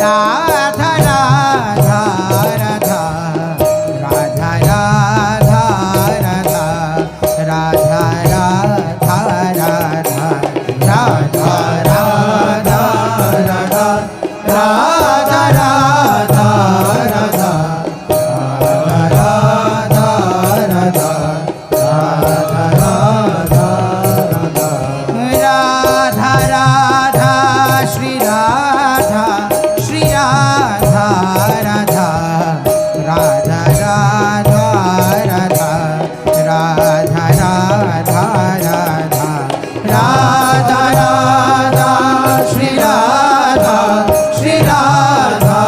Radha Radha Radha Radha Radha Radha Radha Radha Radha Radha Radha Radha Radha Radha Radha Radha Radha Shri Radha Shri Radha Radha Radha Radha Radha Radha Radha Radha Radha Radha Shri Radha Shri Radha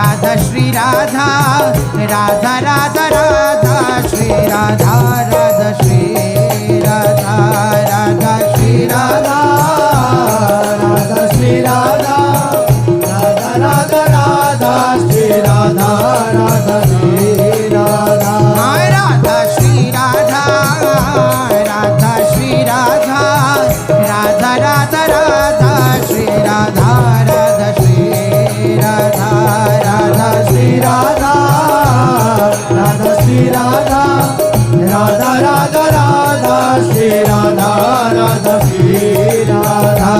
Radha Shri Radha Radha Radha Radha Shri Radha Radha Shri Radha Radha Shri Radha Radha Shri Radha Radha Radha Radha Shri Radha Radha Shri Radha Radha Shri Radha Radha Shri Radha Radha Radha Radha Shri Radha Radha Shri Radha Radha Shri Radha Radha Shri Radha Radha Radha Radha Shri Radha Radha Shri Radha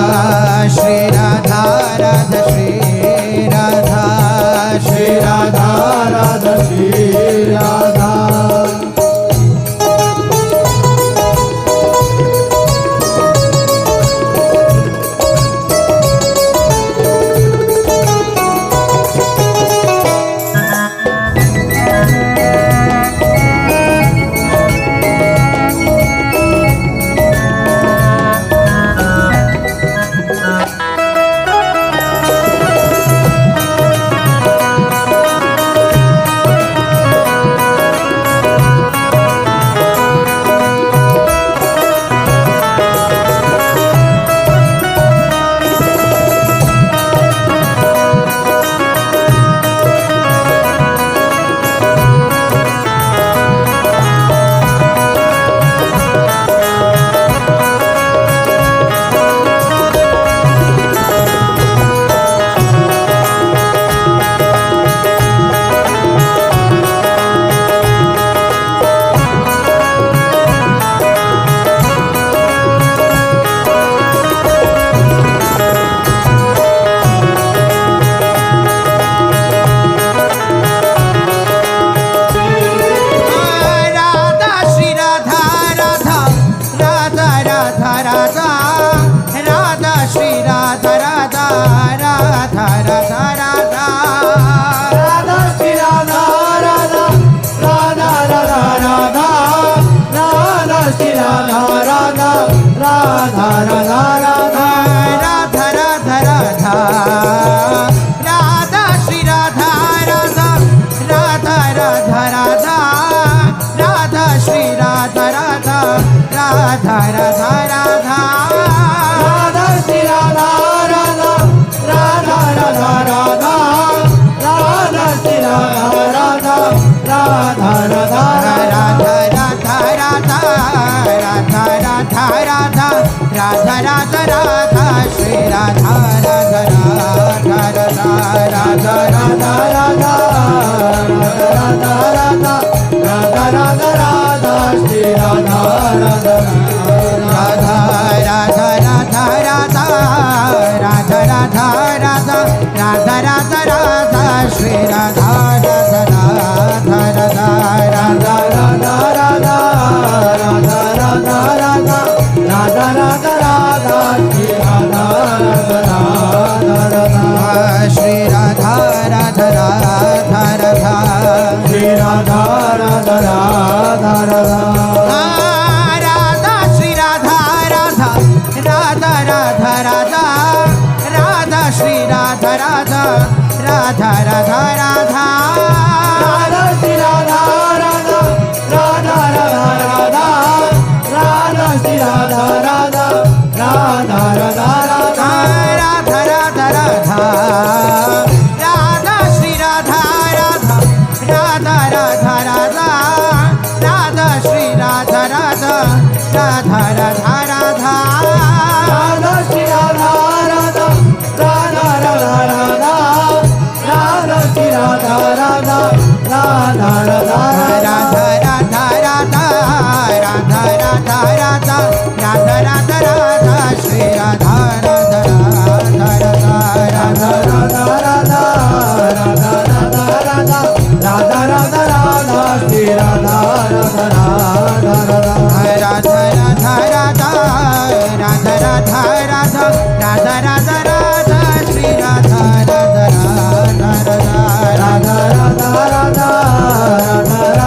Shri Radha Radha Shri Radha Shri Radha Radha Shri Radha Radha Radha Radha Shri Radha Radha Radha Radha Radha Radha Radha Radha Radha Radha Radha Radha Shri Radha Radha Radha Radha Radha Radha Radha Radha Radha Radha Radha Radha Shri Radha Radha Radha Radha Radha Radha Radha Radha Radha Radha Radha Radha Radha Shri Radha Radha Radha Radha Shri Radha Radha Radha Radha Shri Radha Radha Radha Radha Radha Shri Radha Radha Radha Radha Radha Radha Shri Radha Radha Radha Radha Radha Radha Shri Radha Radha Radha Radha Radha Radha Shri Radha Radha Radha Radha Radha Radha Radha Radha Radha Shri Radha Radha Radha Radha Radha Radha Shri Radha Radha Radha Radha Radha Radha Shri Radha Radha Radha Radha Radha Radha Shri Radha Radha Radha Radha Radha Radha Radha Radha Radha Radha Radha Radha Radha Shri Radha Radha Radha Radha Radha Radha Radha Radha Radha Radha Radha Radha Radha Shri Radha Radha Radha Radha Radha Radha Radha Radha Radha Radha Radha Radha Radha Shri Radha Radha Radha Radha Radha Radha Radha Radha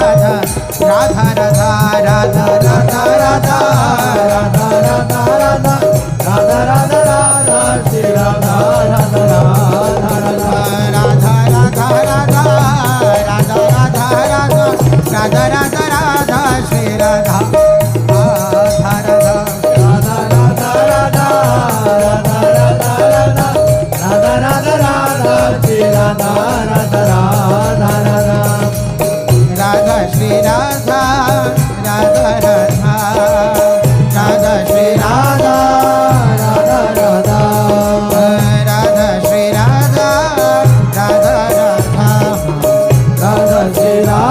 Radha Radha Radha Radha Radha Radha Radha Radha Radha Radha Radha Shri Radha Radha Radha Radha Radha Radha Radha Radha Radha Radha Radha Radha Shri Radha Radha Radha Radha Radha Radha Radha Radha Radha Radha Radha Radha Shri Radha Radha Radha Radha Radha Shri Radha Radha Radha Radha Shri Radha Radha Radha Radha Shri Radha Radha Radha Radha Shri Radha Radha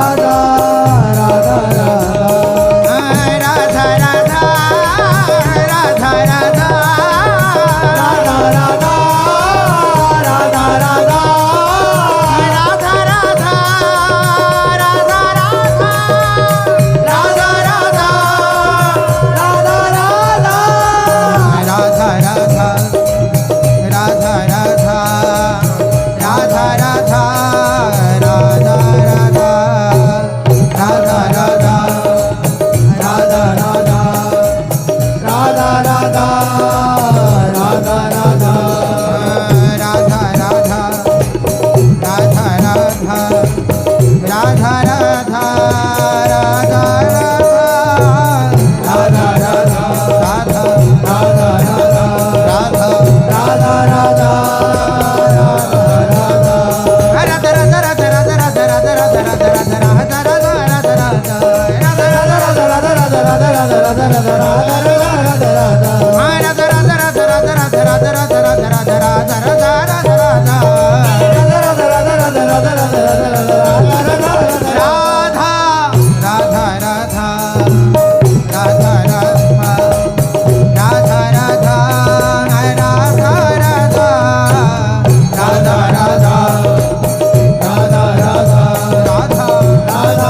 Radha Radha Radha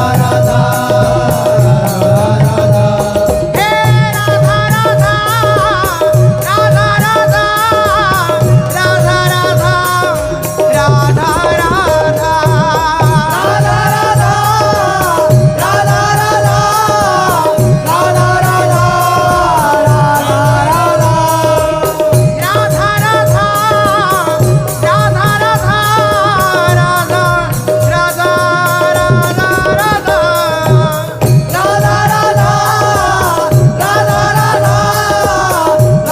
Radha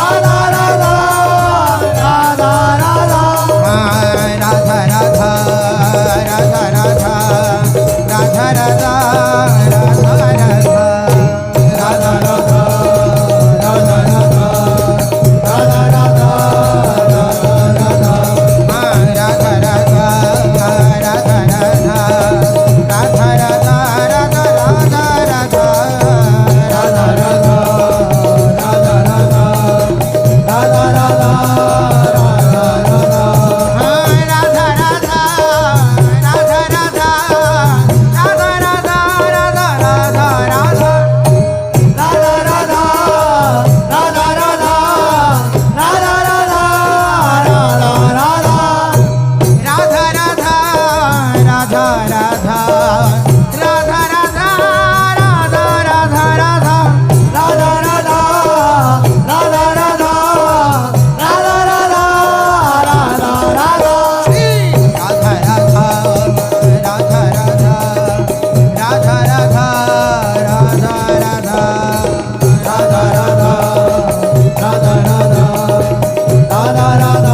Radha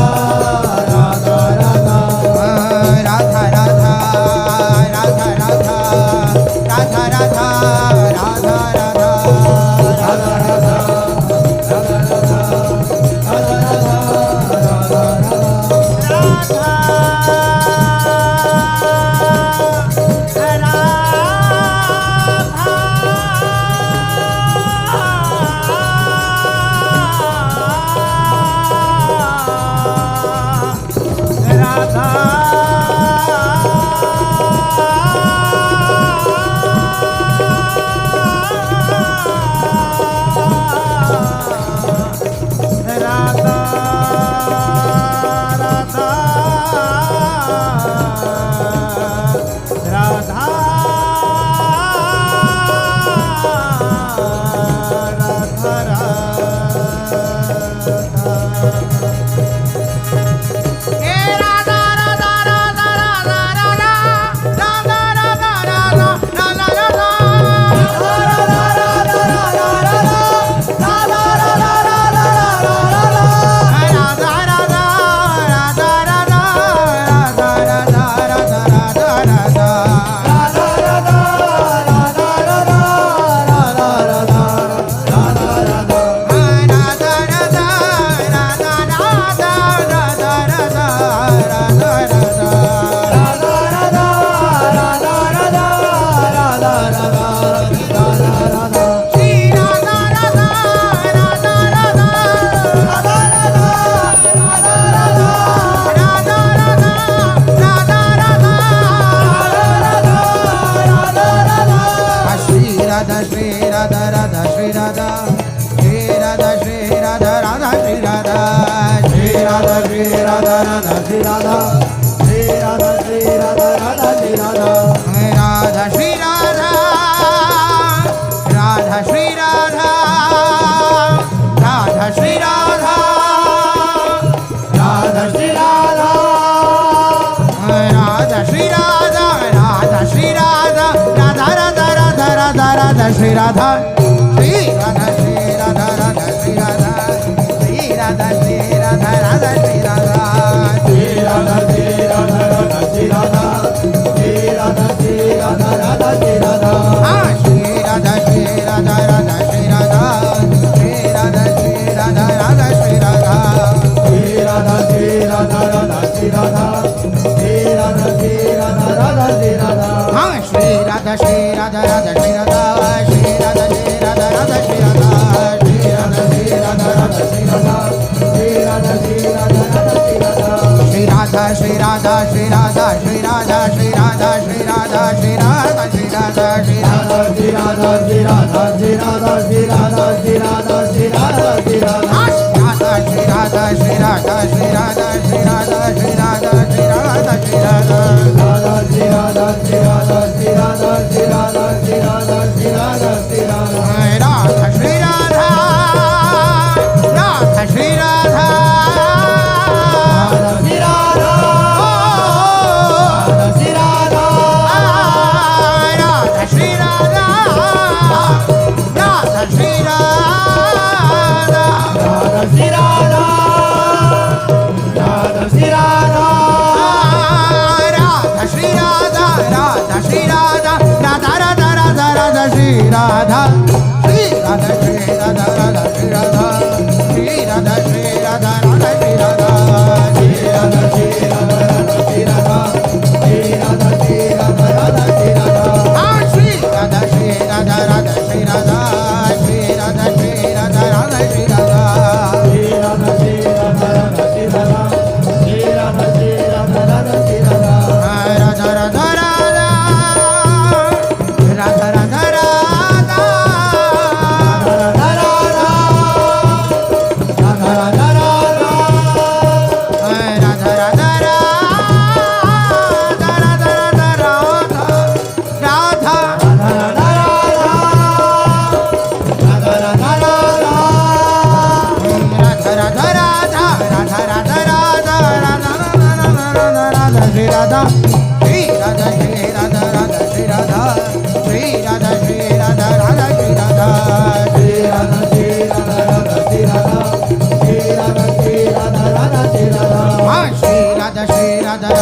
Radha Radha Radha Radha Shri Radha, Shri Radha, Shri Radha, Radha, Shri Radha, Shri Radha, Shri Radha, Radha, Shri Radha, Shri Radha, Shri Radha, Radha, Shri Radha, Shri Radha, Shri Radha, Radha, Shri Radha. Shri Radha, Shri Radha, Radha, Shri Radha, Shri Radha, Shri Radha, Radha, Shri Radha, Shri Radha, Shri Radha, Radha, Shri Radha, Shri Radha, Shri Radha, Radha, Shri Radha. Shri Radha, Shri Radha, Radha, Shri Radha. Shri Radha, Shri Radha, Shri Radha, Shri Radha, Shri Radha, Shri Radha, Shri Radha, Shri Radha, Shri Radha, Shri Radha, Shri Radha, Shri Radha, Shri Radha, Shri Radha, Shri Radha. Shri Radha, Shri Radha, Shri Radha, Shri Radha, Shri Radha, Shri Radha, Shri Radha, Shri Radha. Shri Radha, Shri Radha, Shri Radha, Shri Radha, Shri Radha, Shri Radha, Shri Radha. Radha, Shri Radha, Radha, Shri Radha. Radha, Shri Radha, Shri Radha, Radha, Shri Radha, Shri Radha, Shri Radha, Radha, Shri Radha, Shri Radha, Shri Radha, Radha, Shri Radha, Shri Radha, Shri Radha, Radha, Shri Radha. Shri Radha, Shri Radha, Radha, Shri Radha, Shri Radha, Shri Radha, Radha, Shri Radha, Shri Radha, Shri Radha, Radha, Shri Radha, Shri Radha, Shri Radha, Radha, Shri Radha. Radha, Radha, Radha, Radha, Radha, Radha. Shri Radha, Shri Radha, Shri Radha, Radha, Shri Radha, Shri Radha, Shri Radha, Radha, Shri Radha, Shri Radha, Shri Radha, Radha, Shri Radha, Shri Radha, Shri Radha, Radha, Shri Radha. Shri Radha, Shri Radha, Radha, Shri Radha, Shri Radha, Shri Radha, Radha, Shri Radha, Shri Radha, Shri Radha, Radha, Shri Radha, Shri Radha, Shri Radha, Radha, Shri Radha. Shri Radha, Shri Radha,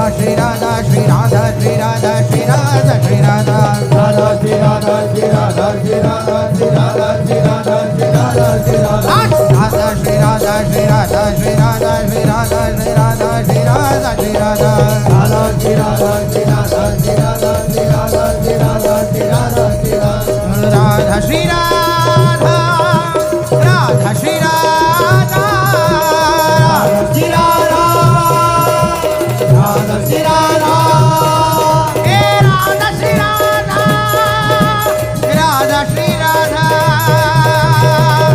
Shri Radha, Shri Radha, Shri Radha, Shri Radha, Shri Radha, Shri Radha. Radha, Shri Radha, Shri Radha, Shri Radha, Shri Radha, Shri Radha, Shri Radha, Shri Radha. Radha, Shri Radha, Shri Radha, Shri Radha, Shri Radha, Shri Radha, Shri Radha, Shri Radha. Radha, Shri Radha, Shri Radha, Shri Radha, Shri Radha, Shri Radha, Shri Radha, Shri Radha. Radha, Shri Radha, Radha, Shri Radha, Shri Radha, Radha, Shri Radha. Radha, Shri Radha, Radha, Shri Radha,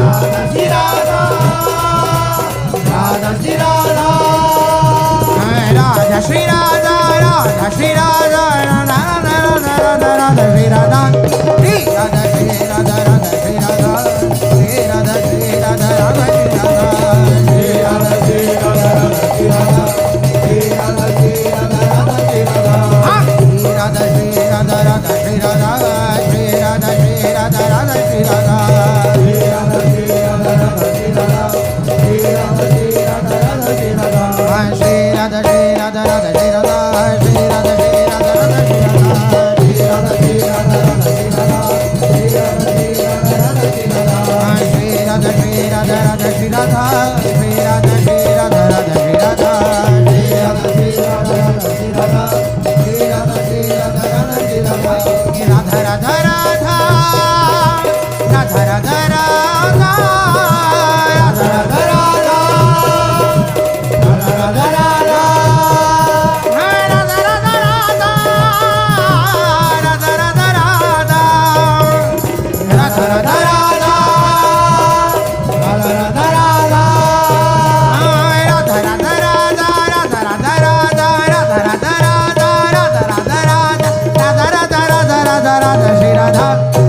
Radha, Shri Radha, Radha, Shri Radha. Radha, Shri Radha, Radha Shri Radha Radha Radha Radha Radha Shri Radha Shri Radha Shri Radha Radha Shri Radha Shri Radha Shri Radha Radha Shri Radha Shri Radha Shri Radha Radha Shri Radha Shri Radha Shri Radha Radha Shri Radha Shri Radha Shri Radha Radha Shri Radha Shri Radha Shri Radha Radha Shri Radha Shri Radha Shri Radha Radha Shri Radha Shri Radha Shri Radha Radha Shri Radha Shri Radha Shri Radha Radha Shri Radha Shri Radha Shri Radha Radha Shri Radha Shri Radha Shri Radha Radha Shri Radha Shri Radha Shri Radha Radha Shri Radha Shri Radha Shri Radha Radha Shri Radha Shri Radha Shri Radha Radha Shri Radha Shri Radha Shri Radha Radha Shri Radha Shri Radha Shri Radha Radha Shri Radha Radha Radha Radha Radha Radha Radha Radha Radha Radha Radha Radha Radha